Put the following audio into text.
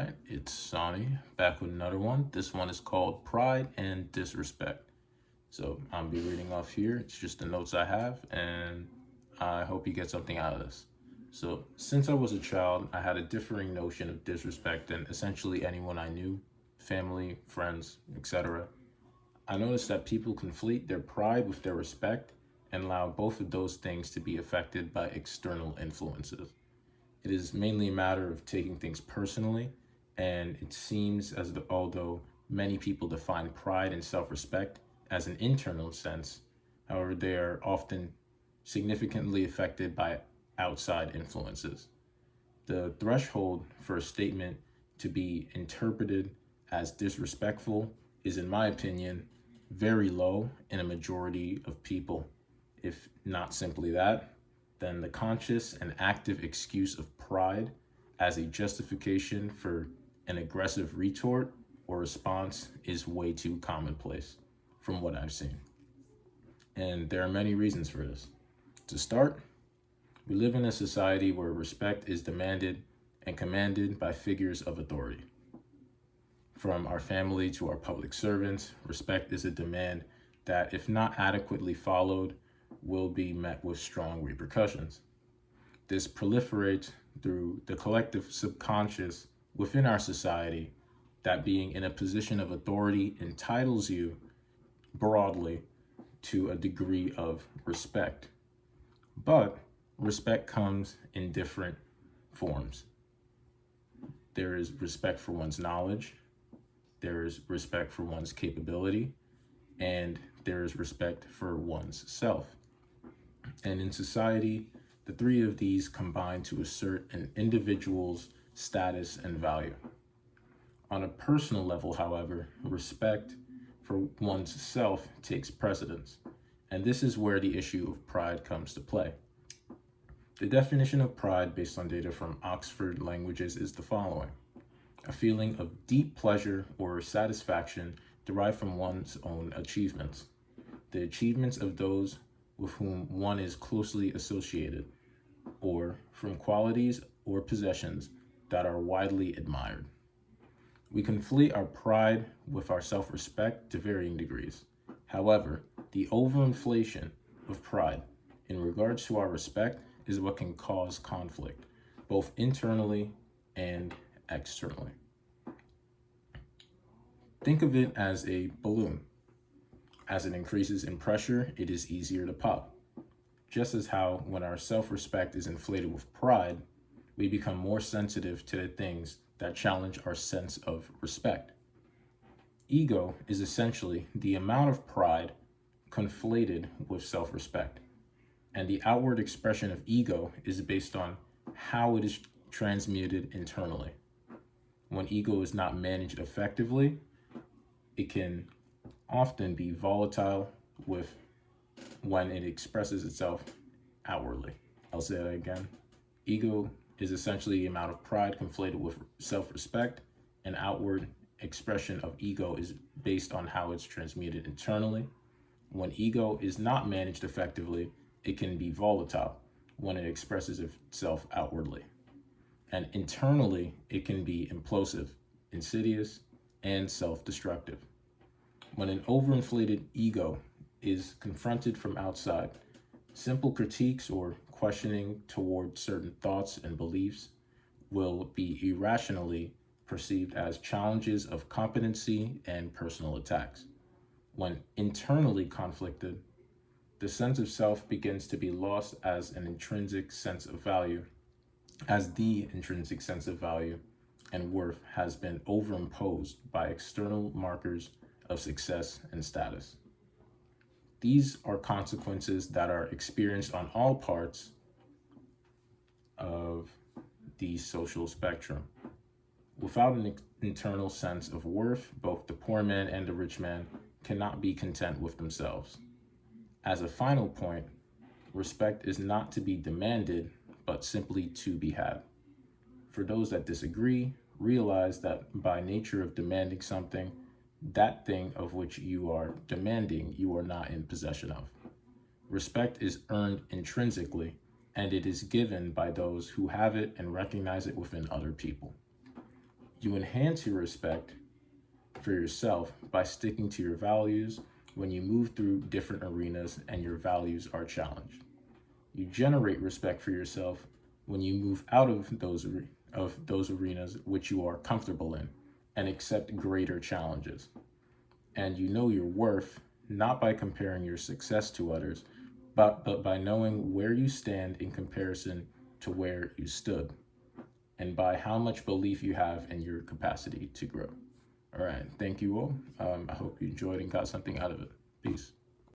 right, it's Sonny back with another one. This one is called Pride and Disrespect. So I'll be reading off here. It's just the notes I have, and I hope you get something out of this. So, since I was a child, I had a differing notion of disrespect than essentially anyone I knew, family, friends, etc. I noticed that people conflate their pride with their respect and allow both of those things to be affected by external influences. It is mainly a matter of taking things personally, and it seems as though, although many people define pride and self respect as an internal sense, however, they are often significantly affected by outside influences. The threshold for a statement to be interpreted as disrespectful is, in my opinion, very low in a majority of people. If not simply that, then the conscious and active excuse of pride as a justification for an aggressive retort or response is way too commonplace from what I've seen. And there are many reasons for this. To start, we live in a society where respect is demanded and commanded by figures of authority. From our family to our public servants, respect is a demand that, if not adequately followed, will be met with strong repercussions. This proliferates through the collective subconscious within our society that being in a position of authority entitles you broadly to a degree of respect. But respect comes in different forms. There is respect for one's knowledge, there is respect for one's capability, and there is respect for one's self. And in society, the three of these combine to assert an individual's status and value. On a personal level, however, respect for one's self takes precedence, and this is where the issue of pride comes to play. The definition of pride based on data from Oxford Languages is the following: a feeling of deep pleasure or satisfaction derived from one's own achievements, the achievements of those with whom one is closely associated, or from qualities or possessions that are widely admired. We conflate our pride with our self-respect to varying degrees. However, the overinflation of pride in regards to our respect is what can cause conflict, both internally and externally. Think of it as a balloon. As it increases in pressure, it is easier to pop. Just as how when our self-respect is inflated with pride, we become more sensitive to the things that challenge our sense of respect. Ego is essentially the amount of pride conflated with self-respect, and the outward expression of ego is based on how it is transmuted internally. When ego is not managed effectively, it can often be volatile with when it expresses itself outwardly. I'll say that again. Ego is essentially the amount of pride conflated with self-respect, and outward expression of ego is based on how it's transmuted internally. When ego is not managed effectively, it can be volatile when it expresses itself outwardly. And internally, it can be implosive, insidious, and self-destructive. When an overinflated ego is confronted from outside, simple critiques or questioning toward certain thoughts and beliefs will be irrationally perceived as challenges of competency and personal attacks. When internally conflicted, the sense of self begins to be lost as the intrinsic sense of value and worth has been overimposed by external markers of success and status. These are consequences that are experienced on all parts of the social spectrum. Without an internal sense of worth, both the poor man and the rich man cannot be content with themselves. As a final point, respect is not to be demanded, but simply to be had. For those that disagree, realize that by nature of demanding something, that thing of which you are demanding, you are not in possession of. Respect is earned intrinsically, and it is given by those who have it and recognize it within other people. You enhance your respect for yourself by sticking to your values when you move through different arenas and your values are challenged. You generate respect for yourself when you move out of those arenas which you are comfortable in and accept greater challenges. And you know your worth not by comparing your success to others, but by knowing where you stand in comparison to where you stood, and by how much belief you have in your capacity to grow. All right, thank you all. I hope you enjoyed and got something out of it. Peace.